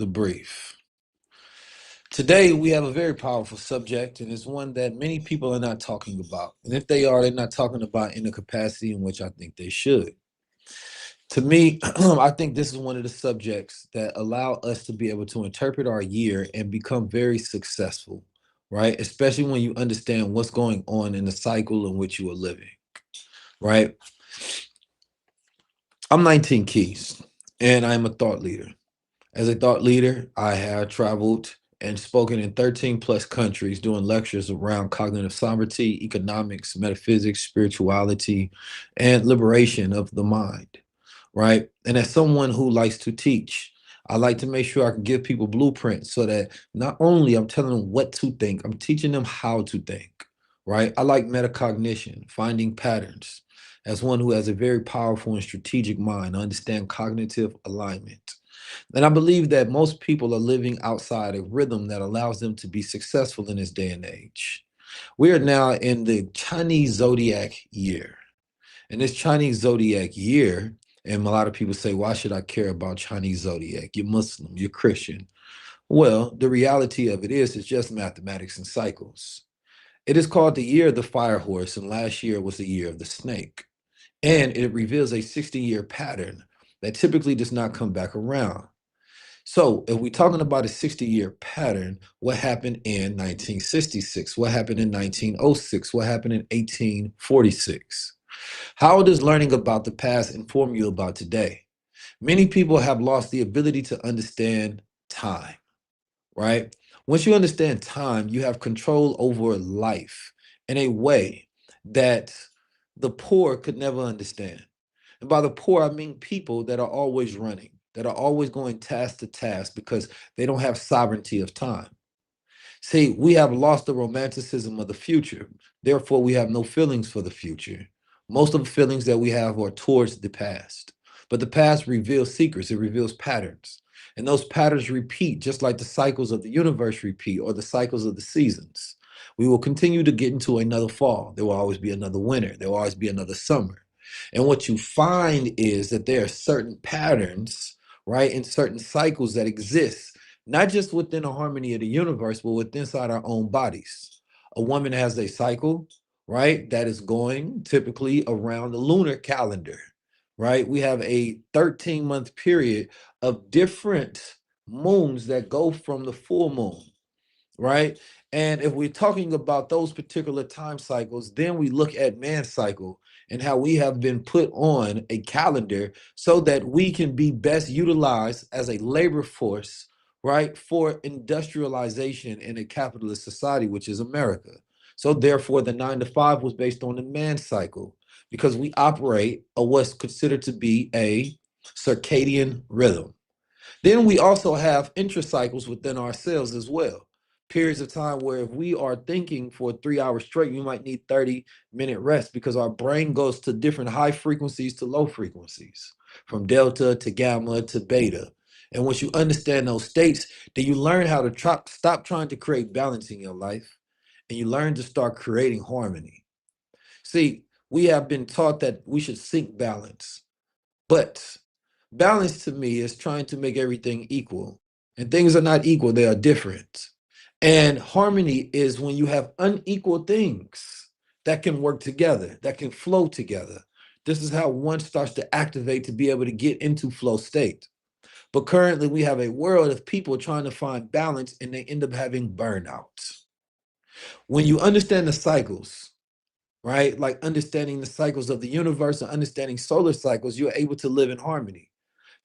the brief. Today, we have a very powerful subject, and it's one that many people are not talking about. And if they are, they're not talking about in the capacity in which I think they should. To me, I think this is one of the subjects that allow us to be able to interpret our year and become very successful, right? Especially when you understand what's going on in the cycle in which you are living, right? I'm 19 Keys, and I'm a thought leader. As a thought leader, I have traveled and spoken in 13 plus countries doing lectures around cognitive sovereignty, economics, metaphysics, spirituality, and liberation of the mind, right? And as someone who likes to teach, I like to make sure I can give people blueprints so that not only I'm telling them what to think, I'm teaching them how to think, right? I like metacognition, finding patterns. As one who has a very powerful and strategic mind, I understand cognitive alignment. And I believe that most people are living outside a rhythm that allows them to be successful in this day and age. We are now in the Chinese Zodiac year. And this Chinese Zodiac year, and a lot of people say, why should I care about Chinese Zodiac? You're Muslim, you're Christian. Well, the reality of it is, it's just mathematics and cycles. It is called the year of the fire horse, and last year was the year of the snake. And it reveals a 60-year pattern that typically does not come back around. So if we're talking about a 60-year pattern, what happened in 1966? What happened in 1906? What happened in 1846? How does learning about the past inform you about today? Many people have lost the ability to understand time, right? Once you understand time, you have control over life in a way that the poor could never understand. And by the poor, I mean people that are always running, that are always going task to task because they don't have sovereignty of time. See, we have lost the romanticism of the future. Therefore, we have no feelings for the future. Most of the feelings that we have are towards the past. But the past reveals secrets, it reveals patterns. And those patterns repeat just like the cycles of the universe repeat or the cycles of the seasons. We will continue to get into another fall. There will always be another winter. There will always be another summer. And what you find is that there are certain patterns, right, and certain cycles that exist not just within the harmony of the universe, but within inside our own bodies. A woman has a cycle, right, that is going typically around the lunar calendar, right? We have a 13-month period of different moons that go from the full moon, right? And if we're talking about those particular time cycles, then we look at man's cycle and how we have been put on a calendar so that we can be best utilized as a labor force, right, for industrialization in a capitalist society, which is America. So therefore, the 9 to 5 was based on the man cycle because we operate a what's considered to be a circadian rhythm. Then we also have intracycles within ourselves as well. Periods of time where if we are thinking for 3 hours straight, you might need 30-minute rest because our brain goes to different high frequencies to low frequencies, from delta to gamma to beta. And once you understand those states, then you learn how to stop trying to create balance in your life and you learn to start creating harmony. See, we have been taught that we should seek balance, but balance to me is trying to make everything equal. And things are not equal, they are different. And harmony is when you have unequal things that can work together, that can flow together. This is how one starts to activate to be able to get into flow state. But currently, we have a world of people trying to find balance and they end up having burnout. When you understand the cycles, right? Like understanding the cycles of the universe and understanding solar cycles, you're able to live in harmony.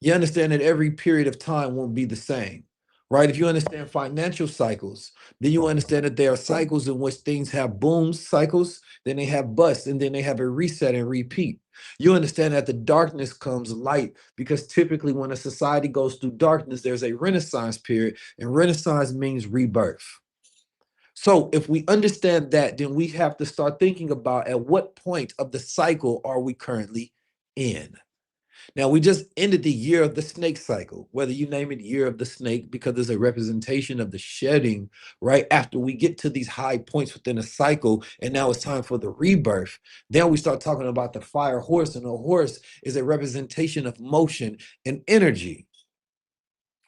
You understand that every period of time won't be the same, right? If you understand financial cycles, then you understand that there are cycles in which things have booms, cycles, then they have busts, and then they have a reset and repeat. You understand that the darkness comes light because typically when a society goes through darkness, there's a renaissance period, and renaissance means rebirth. So if we understand that, then we have to start thinking about at what point of the cycle are we currently in? Now, we just ended the year of the snake cycle, whether you name it year of the snake, because there's a representation of the shedding, right? After we get to these high points within a cycle, and now it's time for the rebirth. Then we start talking about the fire horse, and the horse is a representation of motion and energy.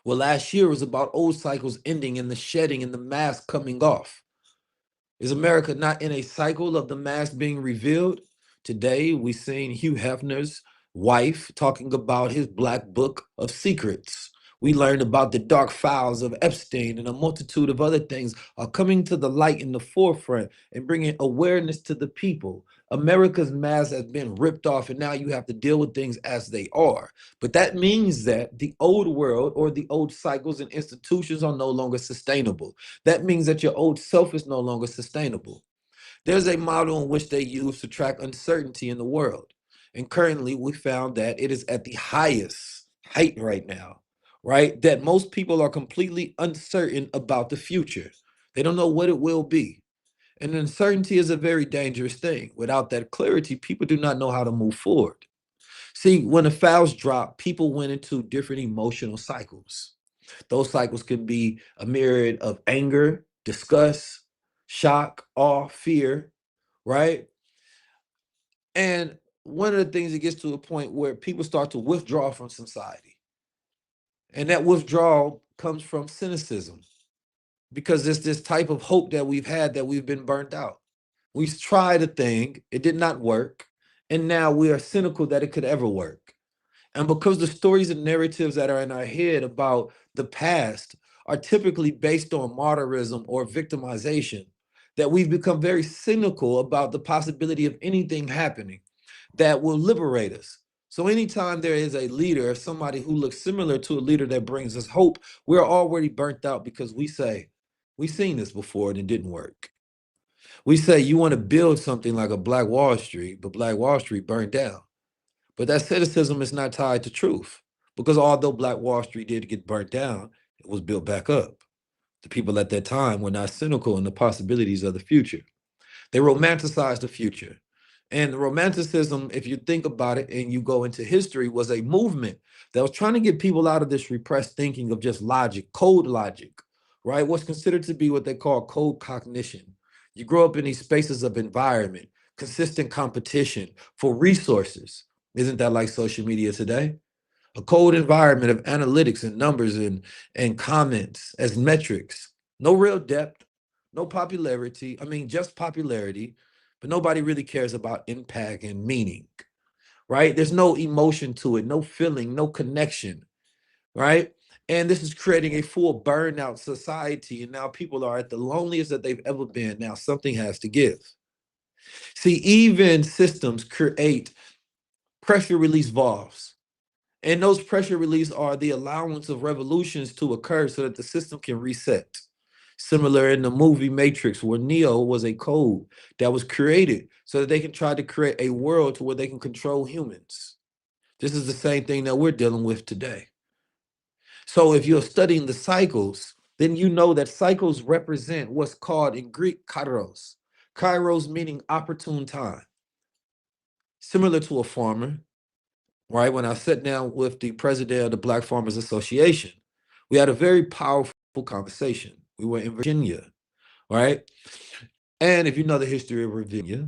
Well, last year was about old cycles ending and the shedding and the mask coming off. Is America not in a cycle of the mask being revealed? Today, we seen Hugh Hefner's wife talking about his black book of secrets. We learned about the dark files of Epstein, and a multitude of other things are coming to the light in the forefront and bringing awareness to the people. America's mask has been ripped off, and now you have to deal with things as they are. But that means that the old world or the old cycles and institutions are no longer sustainable. That means that your old self is no longer sustainable. There's a model in which they use to track uncertainty in the world. And currently, we found that it is at the highest height right now, right? That most people are completely uncertain about the future. They don't know what it will be. And uncertainty is a very dangerous thing. Without that clarity, people do not know how to move forward. See, when the files drop, people went into different emotional cycles. Those cycles can be a myriad of anger, disgust, shock, awe, fear, right? And one of the things, it gets to a point where people start to withdraw from society. And that withdrawal comes from cynicism, because it's this type of hope that we've had that we've been burnt out. We tried a thing, it did not work, and now we are cynical that it could ever work. And because the stories and narratives that are in our head about the past are typically based on martyrism or victimization, that we've become very cynical about the possibility of anything happening that will liberate us. So anytime there is a leader or somebody who looks similar to a leader that brings us hope, we're already burnt out, because we say, we've seen this before and it didn't work. We say you want to build something like a Black Wall Street, but Black Wall Street burned down. But that cynicism is not tied to truth, because although Black Wall Street did get burnt down, it was built back up. The people at that time were not cynical in the possibilities of the future. They romanticized the future. And romanticism, if you think about it and you go into history, was a movement that was trying to get people out of this repressed thinking of just logic, cold logic, right? What's considered to be what they call cold cognition. You grow up in these spaces of environment, consistent competition for resources. Isn't that like social media today? A cold environment of analytics and numbers and comments as metrics. No real depth, no popularity. I mean, just popularity, but nobody really cares about impact and meaning, right? There's no emotion to it, no feeling, no connection, right? And this is creating a full burnout society. And now people are at the loneliest that they've ever been. Now something has to give. See, even systems create pressure release valves. And those pressure release are the allowance of revolutions to occur so that the system can reset. Similar in the movie Matrix, where Neo was a code that was created so that they can try to create a world to where they can control humans. This is the same thing that we're dealing with today. So if you're studying the cycles, then you know that cycles represent what's called in Greek kairos. Kairos meaning opportune time. Similar to a farmer, right? When I sat down with the president of the Black Farmers Association, we had a very powerful conversation. We were in Virginia, right? And if you know the history of Virginia,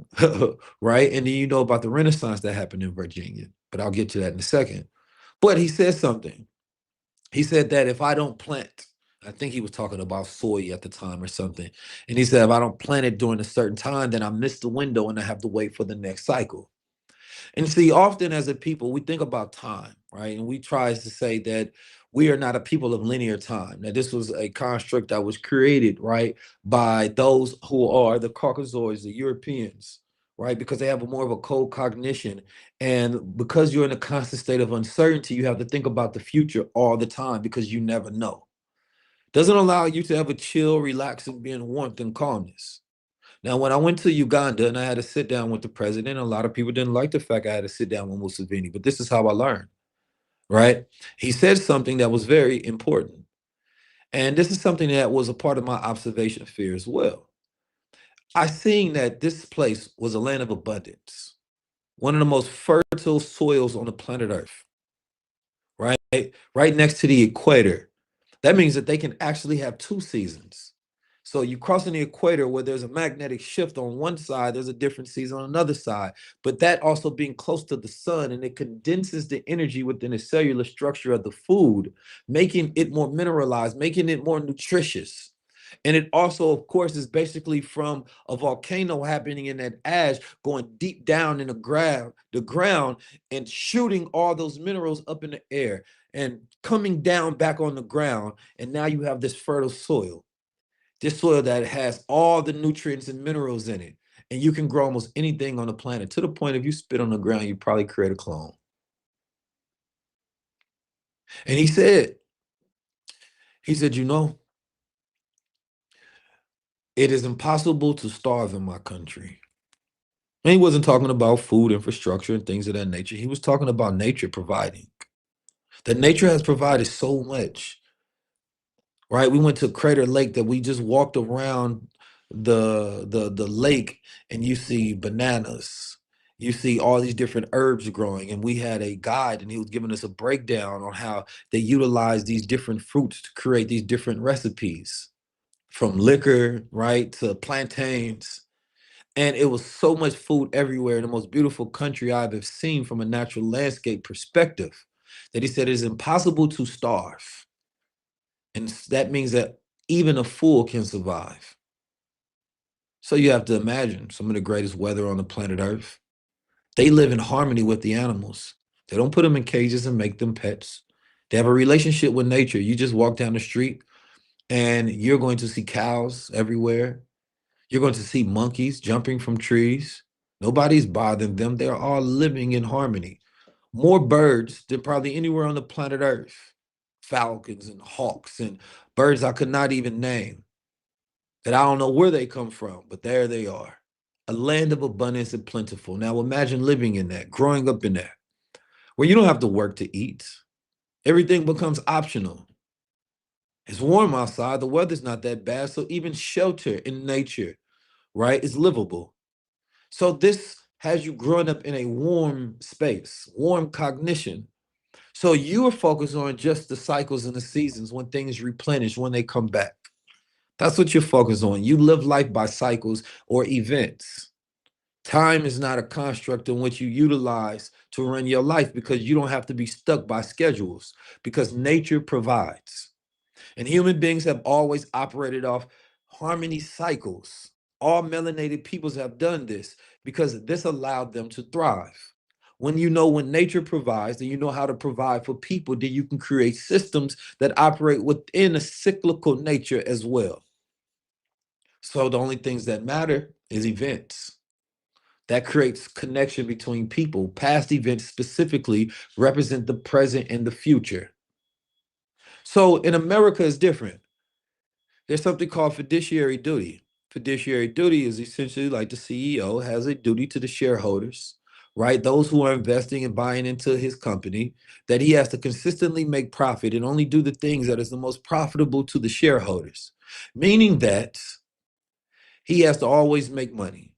right? And then you know about the Renaissance that happened in Virginia, but I'll get to that in a second. But he said something. He said that if I don't plant, I think he was talking about soy at the time or something. And he said, if I don't plant it during a certain time, then I miss the window and I have to wait for the next cycle. And see, often as a people, we think about time, right? And we try to say that we are not a people of linear time. That this was a construct that was created, right, by those who are the Caucasoids, the Europeans, right? Because they have a more of a cold cognition. And because you're in a constant state of uncertainty, you have to think about the future all the time because you never know. Doesn't allow you to have a chill, relax, and be in warmth and calmness. Now, when I went to Uganda and I had to sit down with the president, a lot of people didn't like the fact I had to sit down with Museveni, but this is how I learned, right? He said something that was very important. And this is something that was a part of my observation sphere as well. I seen that this place was a land of abundance, one of the most fertile soils on the planet Earth, right? Right next to the equator. That means that they can actually have two seasons. So you crossing the equator where there's a magnetic shift on one side, there's a different season on another side. But that also being close to the sun, and it condenses the energy within the cellular structure of the food, making it more mineralized, making it more nutritious. And it also, of course, is basically from a volcano happening in that ash, going deep down in the ground, and shooting all those minerals up in the air and coming down back on the ground. And now you have this fertile soil, this soil that has all the nutrients and minerals in it. And you can grow almost anything on the planet, to the point if you spit on the ground, you probably create a clone. And he said, it is impossible to starve in my country. And he wasn't talking about food infrastructure and things of that nature. He was talking about nature providing. That nature has provided so much, right? We went to Crater Lake, that we just walked around the lake, and you see bananas. You see all these different herbs growing, and we had a guide, and he was giving us a breakdown on how they utilize these different fruits to create these different recipes, from liquor, right, to plantains. And it was so much food everywhere, the most beautiful country I've ever seen from a natural landscape perspective, that he said it is impossible to starve. And that means that even a fool can survive. So you have to imagine some of the greatest weather on the planet Earth. They live in harmony with the animals. They don't put them in cages and make them pets. They have a relationship with nature. You just walk down the street and you're going to see cows everywhere. You're going to see monkeys jumping from trees. Nobody's bothering them. They're all living in harmony. More birds than probably anywhere on the planet Earth. Falcons and hawks and birds I could not even name, that I don't know where they come from, but there they are. A land of abundance and plentiful. Now imagine living in that, growing up in that, where you don't have to work to eat. Everything becomes optional. It's warm outside. The weather's not that bad. So even shelter in nature, right, is livable. So this has you growing up in a warm space, warm cognition. So you are focused on just the cycles and the seasons, when things replenish, when they come back. That's what you're focused on. You live life by cycles or events. Time is not a construct in which you utilize to run your life, because you don't have to be stuck by schedules, because nature provides. And human beings have always operated off harmony cycles. All melanated peoples have done this because this allowed them to thrive. When nature provides, then you know how to provide for people, then you can create systems that operate within a cyclical nature as well. So the only things that matter is events. That creates connection between people. Past events specifically represent the present and the future. So in America, it's different. There's something called fiduciary duty. Fiduciary duty is essentially like the CEO has a duty to the shareholders, right? Those who are investing and buying into his company, that he has to consistently make profit and only do the things that is the most profitable to the shareholders, meaning that he has to always make money.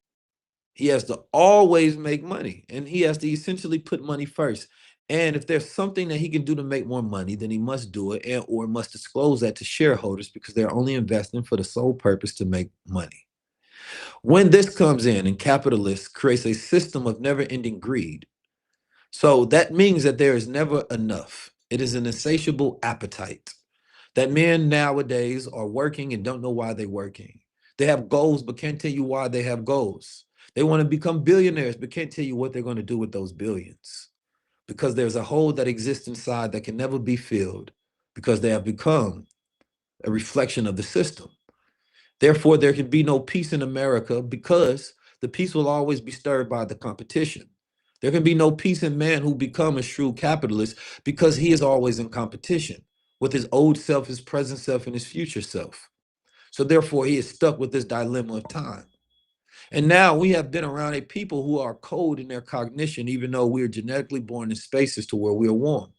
He has to always make money, and he has to essentially put money first. And if there's something that he can do to make more money, then he must do it, and or must disclose that to shareholders, because they're only investing for the sole purpose to make money. When this comes in and capitalists creates a system of never-ending greed, so that means that there is never enough. It is an insatiable appetite. That men nowadays are working and don't know why they're working. They have goals, but can't tell you why they have goals. They want to become billionaires, but can't tell you what they're going to do with those billions, because there's a hole that exists inside that can never be filled, because they have become a reflection of the system. Therefore, there can be no peace in America, because the peace will always be stirred by the competition. There can be no peace in man who become a shrewd capitalist, because he is always in competition with his old self, his present self, and his future self. So therefore, he is stuck with this dilemma of time. And now we have been around a people who are cold in their cognition, even though we are genetically born in spaces to where we are warm.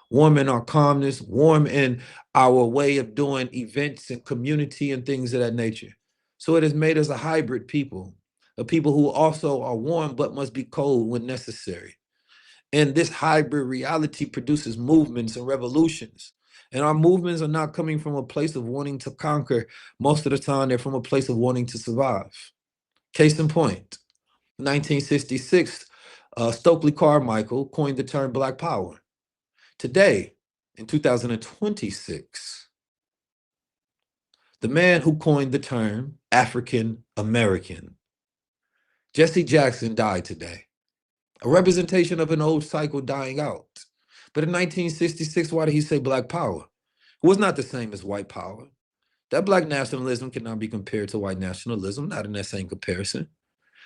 Warm in our calmness, warm in our way of doing events and community and things of that nature. So it has made us a hybrid people, a people who also are warm but must be cold when necessary. And this hybrid reality produces movements and revolutions. And our movements are not coming from a place of wanting to conquer. Most of the time, they're from a place of wanting to survive. Case in point, 1966, Stokely Carmichael coined the term Black Power. Today, in 2026, the man who coined the term African American, Jesse Jackson, died today. A representation of an old cycle dying out. But in 1966, why did he say Black Power? It was not the same as white power. That Black nationalism cannot be compared to white nationalism, not in that same comparison.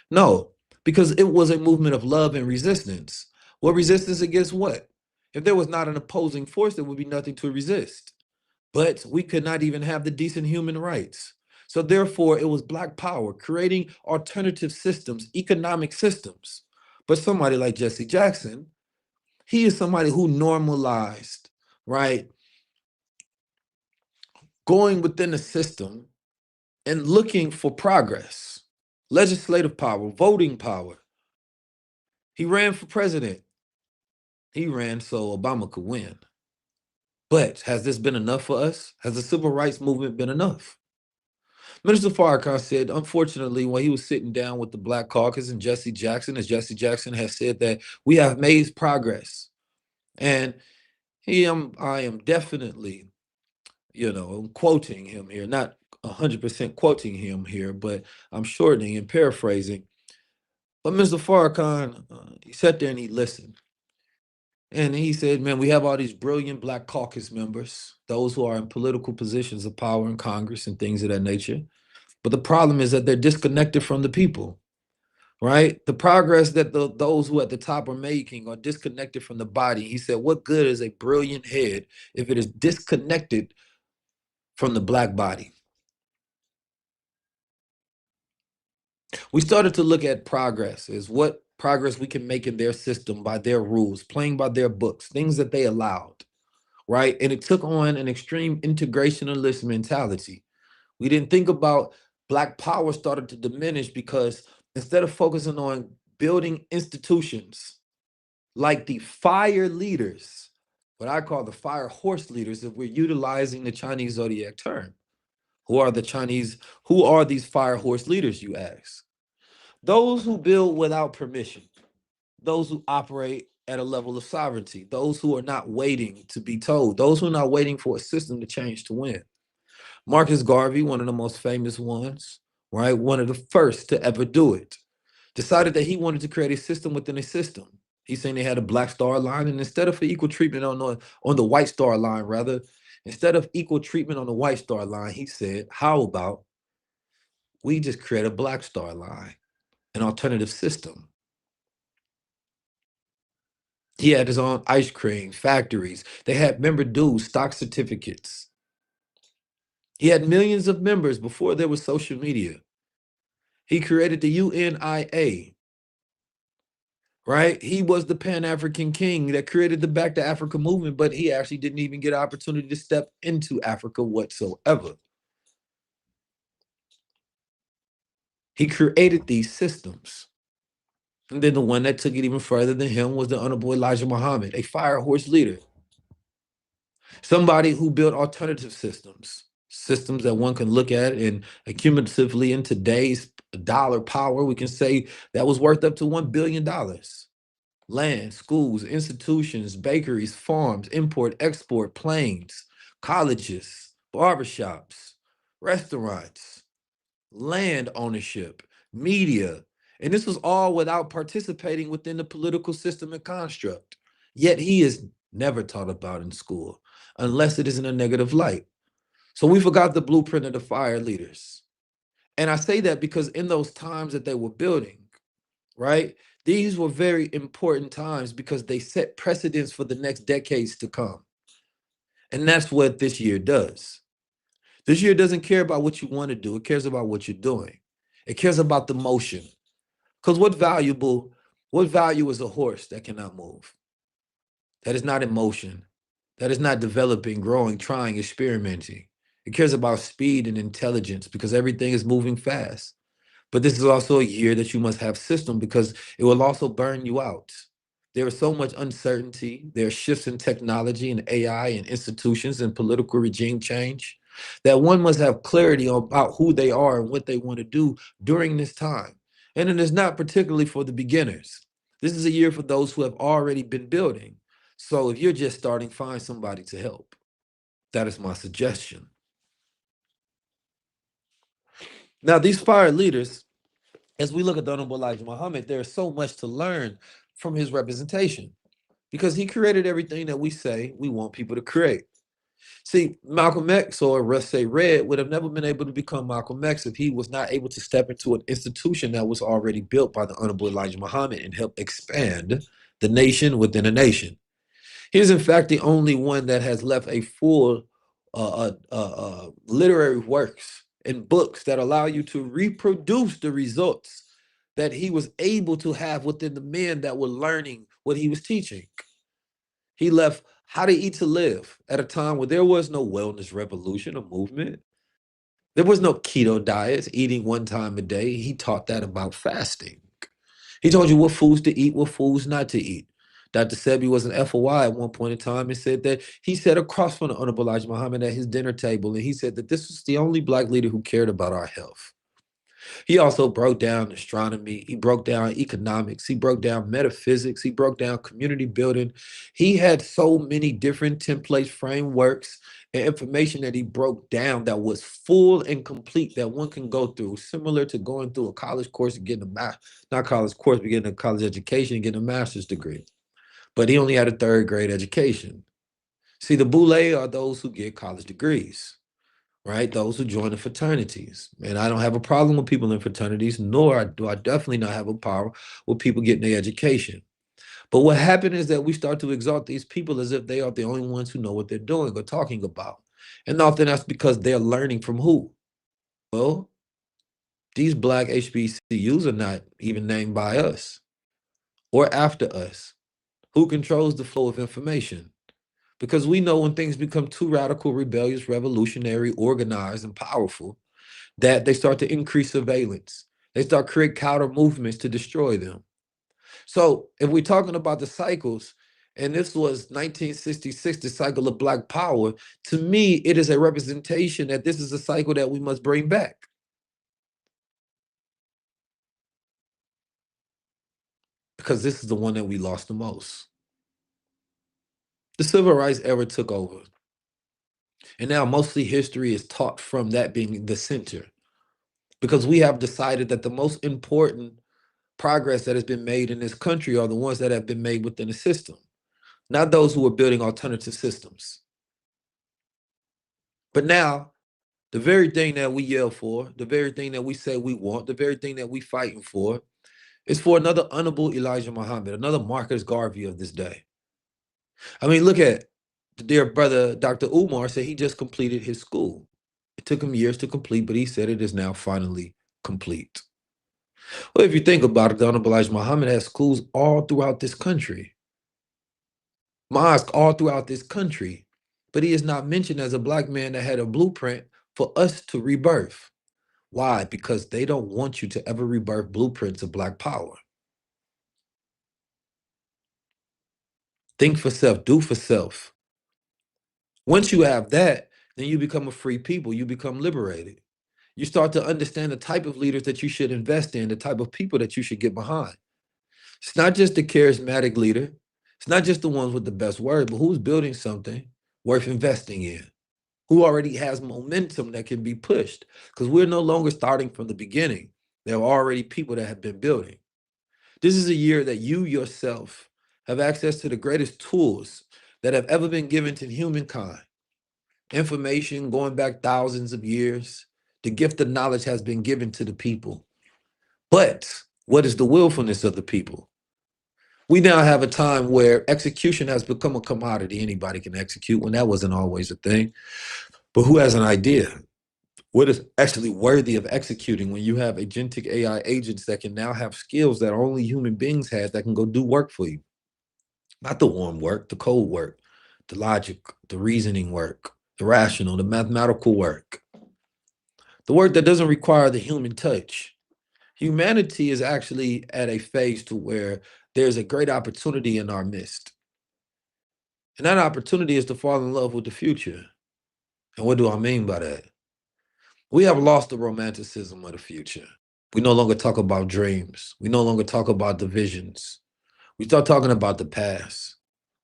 No, because it was a movement of love and resistance. Well, resistance against what? If there was not an opposing force, there would be nothing to resist. But we could not even have the decent human rights. So therefore, it was Black power, creating alternative systems, economic systems. But somebody like Jesse Jackson, he is somebody who normalized, right, going within the system and looking for progress, legislative power, voting power. He ran for president. He ran so Obama could win. But has this been enough for us? Has the civil rights movement been enough? Minister Farrakhan said, unfortunately, when he was sitting down with the Black Caucus and Jesse Jackson, as Jesse Jackson has said, that we have made progress. And I am definitely, quoting him here, not 100% quoting him here, but I'm shortening and paraphrasing. But Mr. Farrakhan, he sat there and he listened. And he said, man, we have all these brilliant Black caucus members, those who are in political positions of power in Congress and things of that nature. But the problem is that they're disconnected from the people, right? The progress that those who at the top are making are disconnected from the body. He said, what good is a brilliant head if it is disconnected from the Black body? We started to look at progress as what progress we can make in their system by their rules, playing by their books, things that they allowed, right? And it took on an extreme integrationalist mentality. We didn't think about Black power started to diminish because instead of focusing on building institutions like the fire leaders, what I call the fire horse leaders, if we're utilizing the Chinese Zodiac term, who are these fire horse leaders, you ask? Those who build without permission, those who operate at a level of sovereignty, those who are not waiting to be told, those who are not waiting for a system to change to win. Marcus Garvey, one of the most famous ones, right? One of the first to ever do it, decided that he wanted to create a system within a system. He's saying they had a Black star line, and instead of equal treatment on the white star line, rather, instead of equal treatment on the white star line, he said, how about we just create a Black star line, an alternative system? He had his own ice cream factories. They had member dues, stock certificates. He had millions of members before there was social media. He created the UNIA, right? He was the Pan-African king that created the Back to Africa movement, but he actually didn't even get an opportunity to step into Africa whatsoever. He created these systems. And then the one that took it even further than him was the Honorable Elijah Muhammad, a fire horse leader. Somebody who built alternative systems that one can look at, and accumulatively in today's dollar power, we can say that was worth up to $1 billion. Land, schools, institutions, bakeries, farms, import, export, planes, colleges, barbershops, restaurants, land ownership, media. And this was all without participating within the political system and construct. Yet he is never taught about in school unless it is in a negative light. So we forgot the blueprint of the fire leaders. And I say that because in those times that they were building, right, these were very important times because they set precedents for the next decades to come. And that's what this year does. This year doesn't care about what you want to do. It cares about what you're doing. It cares about the motion. Because what value is a horse that cannot move? That is not in motion. That is not developing, growing, trying, experimenting. It cares about speed and intelligence because everything is moving fast. But this is also a year that you must have system because it will also burn you out. There is so much uncertainty. There are shifts in technology and AI and institutions and political regime change that one must have clarity about who they are and what they want to do during this time. And it is not particularly for the beginners. This is a year for those who have already been building. So if you're just starting, find somebody to help. That is my suggestion. Now, these fire leaders, as we look at the Honorable Elijah Muhammad, there's so much to learn from his representation because he created everything that we say we want people to create. See, Malcolm X, or Russ say Red, would have never been able to become Malcolm X if he was not able to step into an institution that was already built by the Honorable Elijah Muhammad and help expand the nation within a nation. He is, in fact, the only one that has left a full literary works and books that allow you to reproduce the results that he was able to have within the men that were learning what he was teaching. He left How to Eat to Live at a time where there was no wellness revolution or movement. There was no keto diets, eating one time a day. He taught that about fasting. He told you what foods to eat, what foods not to eat. Dr. Sebi was an FOI at one point in time and said that he sat across from the Honorable Elijah Muhammad at his dinner table, and he said that this was the only Black leader who cared about our health. He also broke down astronomy. He broke down economics. He broke down metaphysics. He broke down community building. He had so many different templates, frameworks, and information that he broke down that was full and complete that one can go through, similar to going through a college course and getting not college course, but getting a college education and getting a master's degree. But he only had a third grade education. See, the boule are those who get college degrees, right? Those who join the fraternities. And I don't have a problem with people in fraternities, nor do I definitely not have a problem with people getting their education. But what happened is that we start to exalt these people as if they are the only ones who know what they're doing or talking about. And often that's because they're learning from who? Well, these Black HBCUs are not even named by us or after us. Who controls the flow of information? Because we know when things become too radical, rebellious, revolutionary, organized, and powerful, that they start to increase surveillance. They start create counter movements to destroy them. So if we're talking about the cycles, and this was 1966, the cycle of Black power, to me, it is a representation that this is a cycle that we must bring back. Because this is the one that we lost the most. The Civil Rights era took over. And now mostly history is taught from that being the center. Because we have decided that the most important progress that has been made in this country are the ones that have been made within the system, not those who are building alternative systems. But now, the very thing that we yell for, the very thing that we say we want, the very thing that we fighting for, is for another honorable Elijah Muhammad, another Marcus Garvey of this day. I mean, look at the dear brother, Dr. Umar said he just completed his school. It took him years to complete, but he said it is now finally complete. Well, if you think about it, the Honorable Elijah Muhammad has schools all throughout this country, mosques all throughout this country, but he is not mentioned as a Black man that had a blueprint for us to rebirth. Why? Because they don't want you to ever rebirth blueprints of Black power. Think for self, do for self. Once you have that, then you become a free people, you become liberated. You start to understand the type of leaders that you should invest in, the type of people that you should get behind. It's not just the charismatic leader. It's not just the ones with the best word, but who's building something worth investing in? Who already has momentum that can be pushed? Because we're no longer starting from the beginning. There are already people that have been building. This is a year that you yourself have access to the greatest tools that have ever been given to humankind. Information going back thousands of years. The gift of knowledge has been given to the people. But what is the willfulness of the people? We now have a time where execution has become a commodity. Anybody can execute when that wasn't always a thing. But who has an idea? What is actually worthy of executing when you have agentic AI agents that can now have skills that only human beings had that can go do work for you? Not the warm work, the cold work, the logic, the reasoning work, the rational, the mathematical work, the work that doesn't require the human touch. Humanity is actually at a phase to where there's a great opportunity in our midst. And that opportunity is to fall in love with the future. And what do I mean by that? We have lost the romanticism of the future. We no longer talk about dreams. We no longer talk about divisions. We start talking about the past.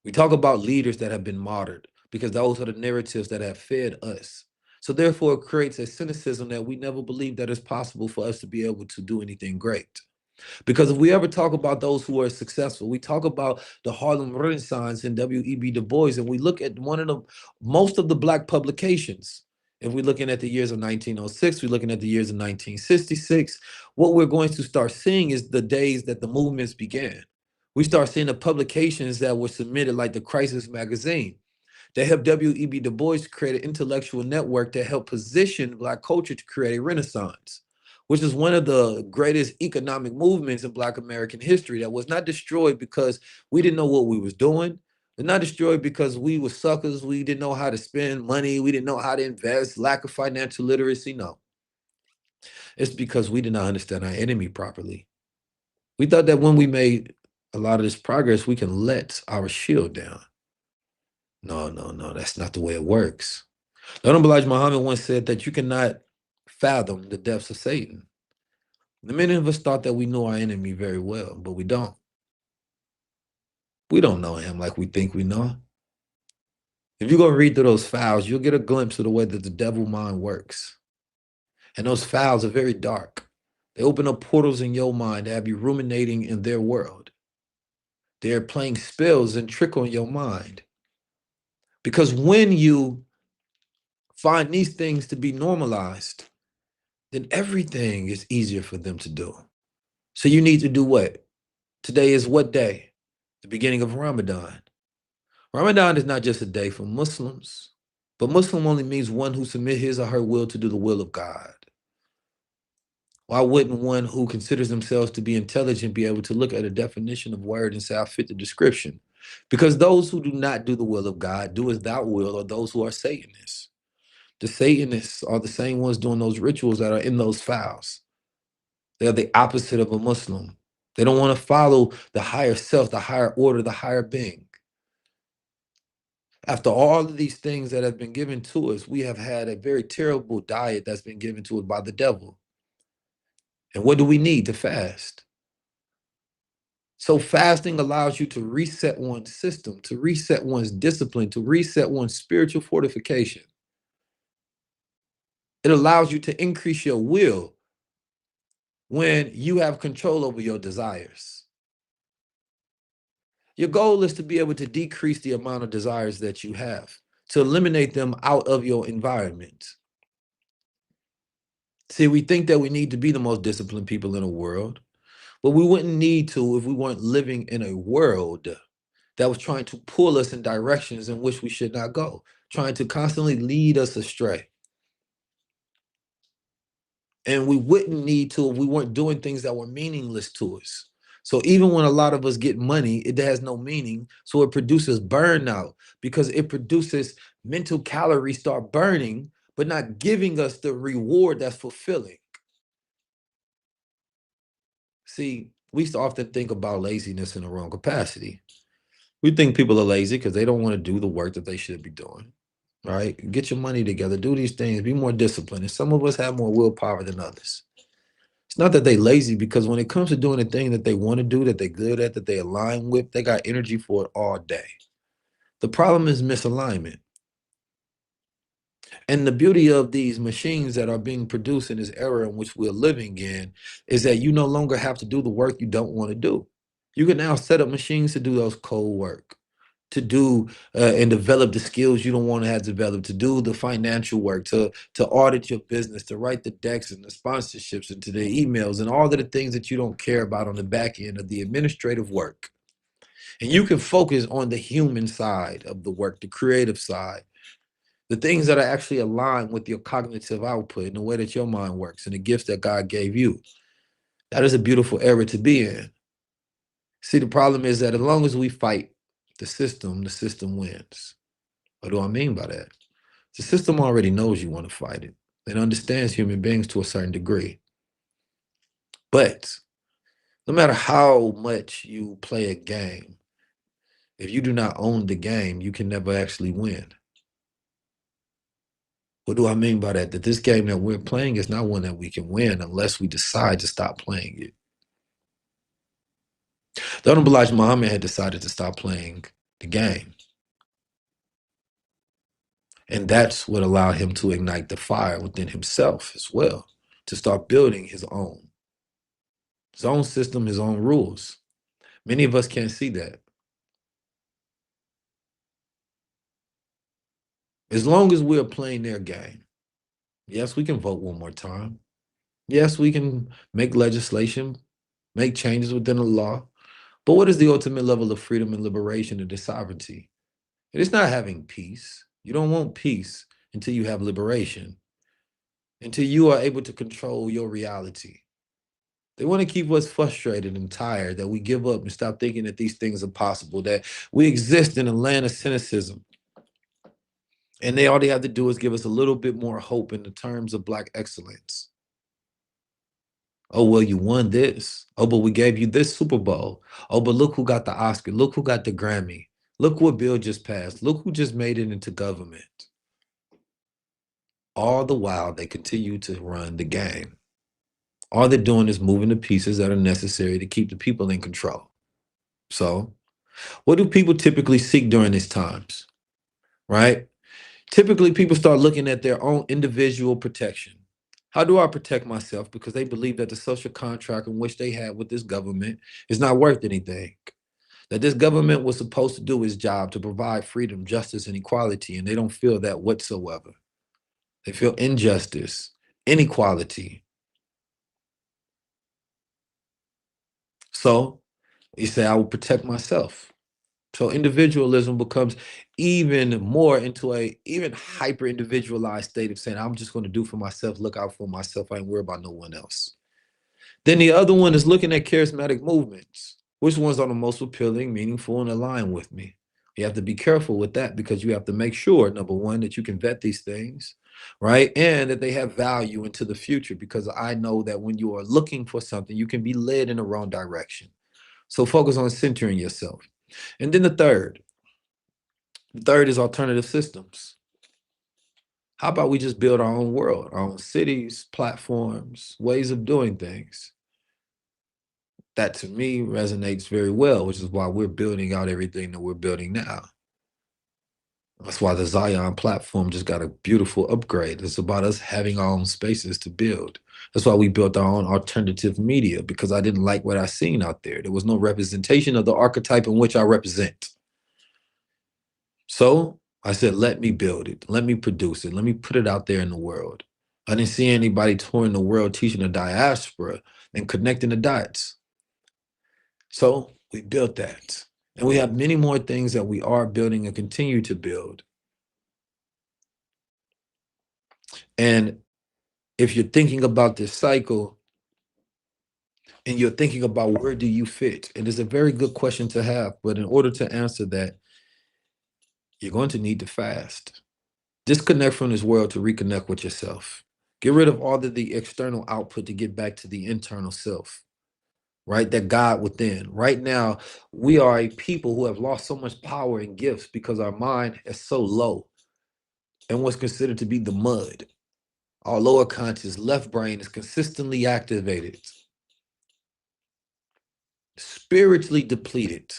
We talk about leaders that have been martyred because those are the narratives that have fed us. So therefore, it creates a cynicism that we never believed that it's possible for us to be able to do anything great. Because if we ever talk about those who are successful, we talk about the Harlem Renaissance and W.E.B. Du Bois, and we look at one of the most of the Black publications. If we're looking at the years of 1906, we're looking at the years of 1966, what we're going to start seeing is the days that the movements began. We start seeing the publications that were submitted, like the Crisis magazine. They helped W.E.B. Du Bois create an intellectual network that helped position Black culture to create a renaissance, which is one of the greatest economic movements in Black American history that was not destroyed because we didn't know what we was doing. It's not destroyed because we were suckers. We didn't know how to spend money. We didn't know how to invest, lack of financial literacy. No, it's because we did not understand our enemy properly. We thought that when we made a lot of this progress, we can let our shield down. No, no, no, that's not the way it works. The Honorable Elijah Muhammad once said that you cannot fathom the depths of Satan. The many of us thought that we knew our enemy very well, but we don't. We don't know him like we think we know him. If you go read through those files, you'll get a glimpse of the way that the devil mind works. And those files are very dark. They open up portals in your mind to have you ruminating in their world. They're playing spells and trick on your mind. Because when you find these things to be normalized, then everything is easier for them to do. So you need to do what? Today is what day? The beginning of Ramadan. Ramadan is not just a day for Muslims, but Muslim only means one who submit his or her will to do the will of God. Why wouldn't one who considers themselves to be intelligent be able to look at a definition of word and say, I fit the description? Because those who do not do the will of God, do as thou will, are those who are Satanists. The Satanists are the same ones doing those rituals that are in those files. They're the opposite of a Muslim. They don't want to follow the higher self, the higher order, the higher being. After all of these things that have been given to us, we have had a very terrible diet that's been given to us by the devil. And what do we need? To fast. So fasting allows you to reset one's system, to reset one's discipline, to reset one's spiritual fortification. It allows you to increase your will when you have control over your desires. Your goal is to be able to decrease the amount of desires that you have, to eliminate them out of your environment. See, we think that we need to be the most disciplined people in the world, but we wouldn't need to if we weren't living in a world that was trying to pull us in directions in which we should not go, trying to constantly lead us astray. And we wouldn't need to if we weren't doing things that were meaningless to us. So even when a lot of us get money, it has no meaning. So it produces burnout because it produces mental calories start burning, but not giving us the reward that's fulfilling. See, we used to often think about laziness in the wrong capacity. We think people are lazy because they don't want to do the work that they should be doing, right? Get your money together, do these things, be more disciplined. And some of us have more willpower than others. It's not that they lazy because when it comes to doing the thing that they want to do, that they're good at, that they align with, they got energy for it all day. The problem is misalignment. And the beauty of these machines that are being produced in this era in which we're living in is that you no longer have to do the work you don't want to do. You can now set up machines to do those cold work, to do and develop the skills you don't want to have developed, to do the financial work, to audit your business, to write the decks and the sponsorships and to the emails and all of the things that you don't care about on the back end of the administrative work. And you can focus on the human side of the work, the creative side, the things that are actually aligned with your cognitive output and the way that your mind works and the gifts that God gave you. That is a beautiful era to be in. See, the problem is that as long as we fight the system wins. What do I mean by that? The system already knows you want to fight it. It understands human beings to a certain degree. But No matter how much you play a game, if you do not own the game, you can never actually win. What do I mean by that? That this game that we're playing is not one that we can win unless we decide to stop playing it. The Honorable Elijah Muhammad had decided to stop playing the game. And that's what allowed him to ignite the fire within himself as well, to start building his own system, his own rules. Many of us can't see that. As long as we're playing their game, yes, we can vote one more time. Yes, we can make legislation, make changes within the law. But what is the ultimate level of freedom and liberation and sovereignty? It is not having peace. You don't want peace until you have liberation, until you are able to control your reality. They want to keep us frustrated and tired, that we give up and stop thinking that these things are possible, that we exist in a land of cynicism. And all they have to do is give us a little bit more hope in the terms of Black excellence. Oh, well, you won this. Oh, but we gave you this Super Bowl. Oh, but look who got the Oscar. Look who got the Grammy. Look what bill just passed. Look who just made it into government. All the while, they continue to run the game. All they're doing is moving the pieces that are necessary to keep the people in control. So, what do people typically seek during these times? Right? Typically, people start looking at their own individual protection. How do I protect myself? Because they believe that the social contract in which they have with this government is not worth anything. That this government was supposed to do its job to provide freedom, justice, and equality, and they don't feel that whatsoever. They feel injustice, inequality. So you say, I will protect myself. So individualism becomes even more into a even hyper individualized state of saying, I'm just going to do for myself, look out for myself. I ain't worried about no one else. Then the other one is looking at charismatic movements. Which ones are the most appealing, meaningful, and aligned with me? You have to be careful with that because you have to make sure, number one, that you can vet these things, right? And that they have value into the future, because I know that when you are looking for something, you can be led in the wrong direction. So focus on centering yourself. And then the third is alternative systems. How about we just build our own world, our own cities, platforms, ways of doing things? That to me resonates very well, which is why we're building out everything that we're building now. That's why the Zion platform just got a beautiful upgrade. It's about us having our own spaces to build. That's why we built our own alternative media, because I didn't like what I seen out there. There was no representation of the archetype in which I represent. So I said, let me build it. Let me produce it. Let me put it out there in the world. I didn't see anybody touring the world teaching the diaspora and connecting the dots. So we built that. And we have many more things that we are building and continue to build. And if you're thinking about this cycle and you're thinking about where do you fit, it is a very good question to have. But in order to answer that, you're going to need to fast. Disconnect from this world to reconnect with yourself. Get rid of all of the external output to get back to the internal self, right? That God within. Right now, we are a people who have lost so much power and gifts because our mind is so low and what's considered to be the mud. Our lower conscious left brain is consistently activated, spiritually depleted,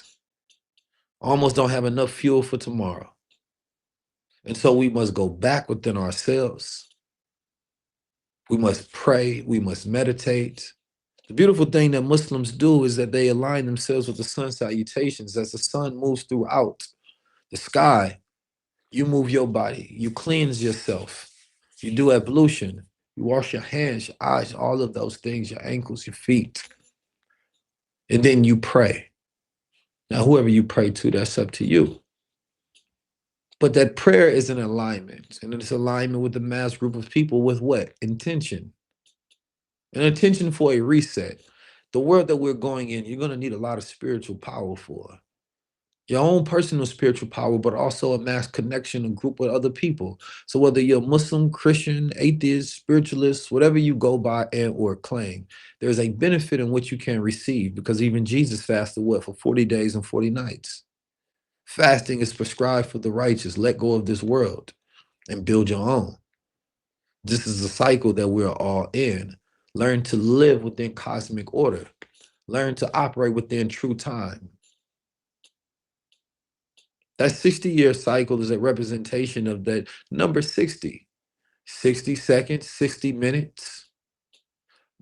almost don't have enough fuel for tomorrow. And so we must go back within ourselves. We must pray. We must meditate. The beautiful thing that Muslims do is that they align themselves with the sun salutations. As the sun moves throughout the sky, you move your body, you cleanse yourself, you do ablution, you wash your hands, your eyes, all of those things, your ankles, your feet, and then you pray. Now, whoever you pray to, that's up to you. But that prayer is an alignment, and it's alignment with the mass group of people with what? Intention. An intention for a reset. The world that we're going in, you're going to need a lot of spiritual power for. Your own personal spiritual power, but also a mass connection, a group with other people. So whether you're Muslim, Christian, atheist, spiritualist, whatever you go by and or claim, there's a benefit in what you can receive, because even Jesus fasted what, for 40 days and 40 nights. Fasting is prescribed for the righteous. Let go of this world and build your own. This is a cycle that we're all in. Learn to live within cosmic order. Learn to operate within true time. That 60-year cycle is a representation of that number 60. 60 seconds, 60 minutes.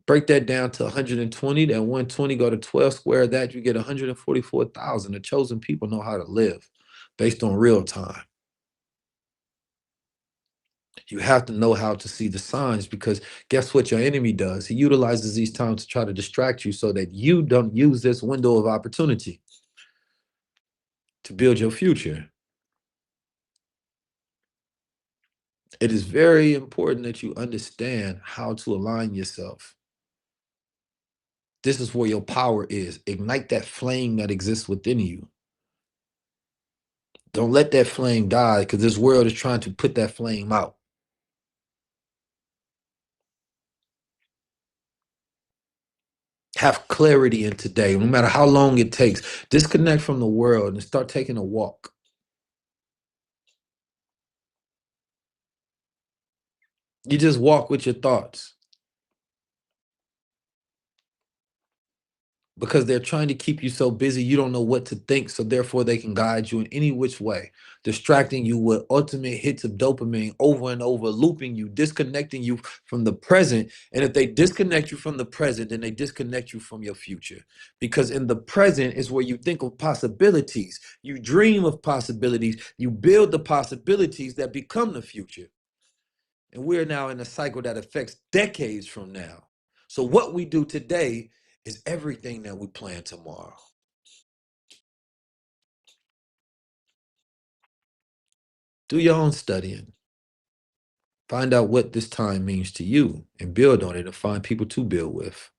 Break that down to 120. That 120 go to 12, square that, you get 144,000. The chosen people know how to live based on real time. You have to know how to see the signs, because guess what your enemy does? He utilizes these times to try to distract you so that you don't use this window of opportunity to build your future. It is very important that you understand how to align yourself. This is where your power is. Ignite that flame that exists within you. Don't let that flame die, because this world is trying to put that flame out. Have clarity in today, no matter how long it takes. Disconnect from the world and start taking a walk. You just walk with your thoughts, because they're trying to keep you so busy you don't know what to think, so therefore they can guide you in any which way, distracting you with ultimate hits of dopamine over and over, looping you, disconnecting you from the present. And if they disconnect you from the present, then they disconnect you from your future, because in the present is where you think of possibilities, you dream of possibilities, you build the possibilities that become the future. And we're now in a cycle that affects decades from now. So what we do today is everything that we plan tomorrow. Do your own studying. Find out what this time means to you and build on it, and find people to build with.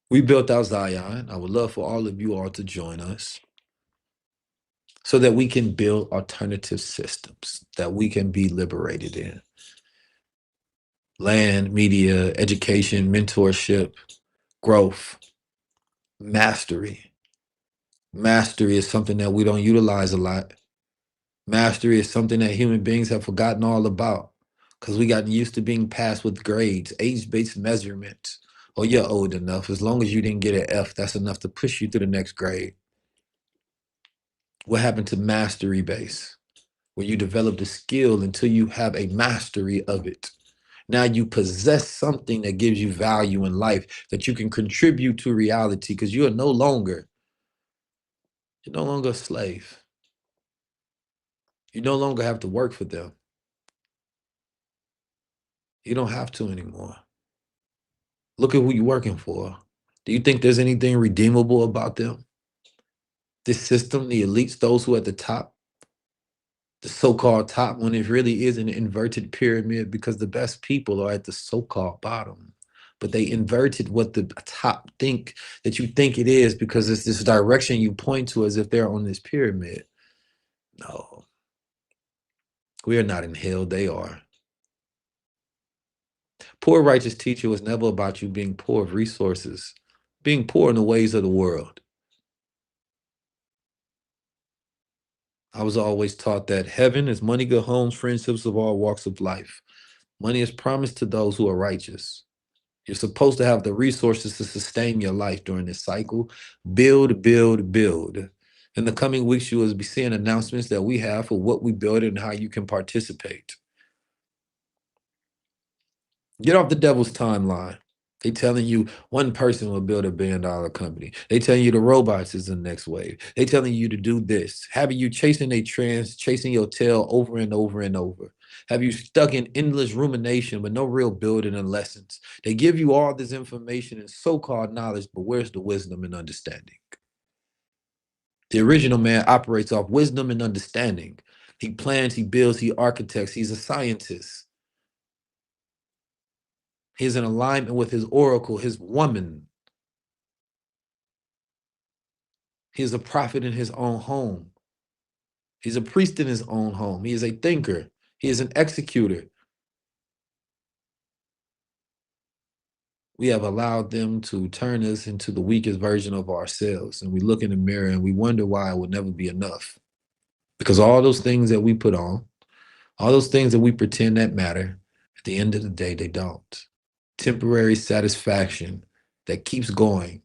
We built out Zion. I would love for all of you all to join us so that we can build alternative systems that we can be liberated in. Land, media, education, mentorship, growth, mastery. Mastery is something that we don't utilize a lot. Mastery is something that human beings have forgotten all about, because we got used to being passed with grades, age-based measurements. Oh, you're old enough. As long as you didn't get an F, that's enough to push you to the next grade. What happened to mastery base? Where you develop the skill until you have a mastery of it. Now you possess something that gives you value in life, that you can contribute to reality, because you're no longer a slave. You no longer have to work for them. You don't have to anymore. Look at who you're working for. Do you think there's anything redeemable about them? This system, the elites, those who are at the top, the so-called top, when it really is an inverted pyramid, because the best people are at the so-called bottom. But they inverted what the top think that you think it is, because it's this direction you point to as if they're on this pyramid. No, we are not in hell, they are. Poor righteous teacher was never about you being poor of resources, being poor in the ways of the world. I was always taught that heaven is money, good homes, friendships of all walks of life. Money is promised to those who are righteous. You're supposed to have the resources to sustain your life during this cycle. Build, build, build. In the coming weeks, you will be seeing announcements that we have for what we build and how you can participate. Get off the devil's timeline. They telling you one person will build $1 billion company. They telling you the robots is the next wave. They telling you to do this, having you chasing a trends, chasing your tail over and over and over. Have you stuck in endless rumination with no real building and lessons? They give you all this information and so-called knowledge, but where's the wisdom and understanding? The original man operates off wisdom and understanding. He plans, he builds, he architects, he's a scientist. He's in alignment with his oracle, his woman. He is a prophet in his own home. He's a priest in his own home. He is a thinker. He is an executor. We have allowed them to turn us into the weakest version of ourselves. And we look in the mirror and we wonder why it will never be enough. Because all those things that we put on, all those things that we pretend that matter, at the end of the day, they don't. Temporary satisfaction that keeps going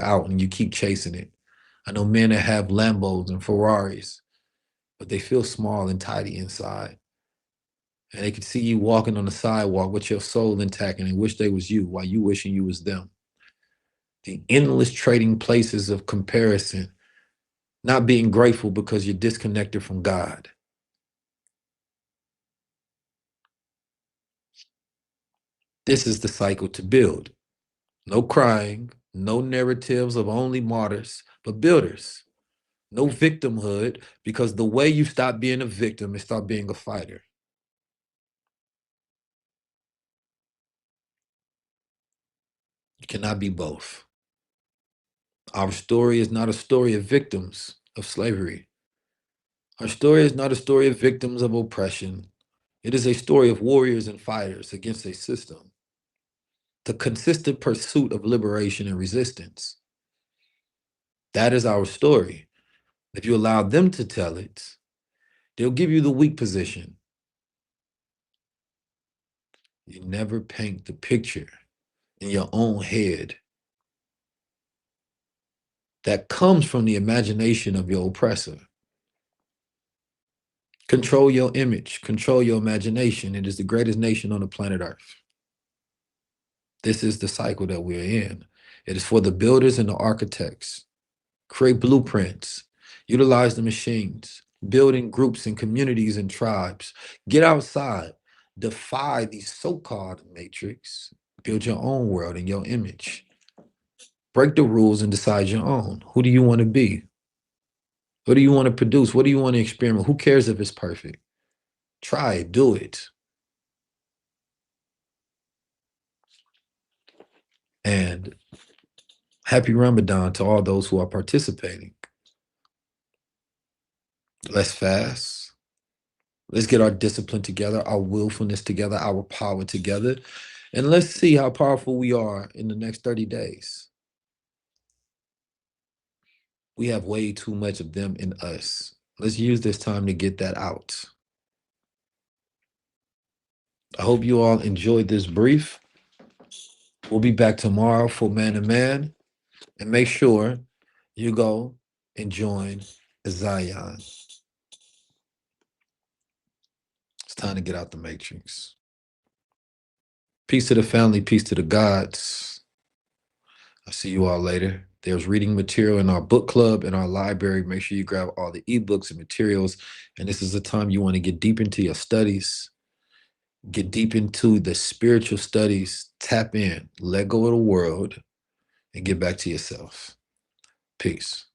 out, and you keep chasing it. I know men that have Lambos and Ferraris, but they feel small and tidy inside. And they can see you walking on the sidewalk with your soul intact, and they wish they was you while you wishing you was them. The endless trading places of comparison, not being grateful because you're disconnected from God. This is the cycle to build. No crying, no narratives of only martyrs, but builders. No victimhood, because the way you stop being a victim is stop being a fighter. You cannot be both. Our story is not a story of victims of slavery. Our story is not a story of victims of oppression. It is a story of warriors and fighters against a system. The consistent pursuit of liberation and resistance. That is our story. If you allow them to tell it, they'll give you the weak position. You never paint the picture in your own head that comes from the imagination of your oppressor. Control your image, control your imagination. It is the greatest nation on the planet Earth. This is the cycle that we're in. It is for the builders and the architects. Create blueprints, utilize the machines, building groups and communities and tribes. Get outside, defy the so-called matrix, build your own world in your image. Break the rules and decide your own. Who do you want to be? What do you want to produce? What do you want to experiment? Who cares if it's perfect? Try it, do it. And happy Ramadan to all those who are participating. Let's fast. Let's get our discipline together, our willfulness together, our power together. And let's see how powerful we are in the next 30 days. We have way too much of them in us. Let's use this time to get that out. I hope you all enjoyed this brief. We'll be back tomorrow for Man to Man. And make sure you go and join Zion. It's time to get out the matrix. Peace to the family, peace to the gods. I'll see you all later. There's reading material in our book club, in our library. Make sure you grab all the ebooks and materials. And this is the time you want to get deep into your studies, get deep into the spiritual studies, tap in, let go of the world, and get back to yourself. Peace.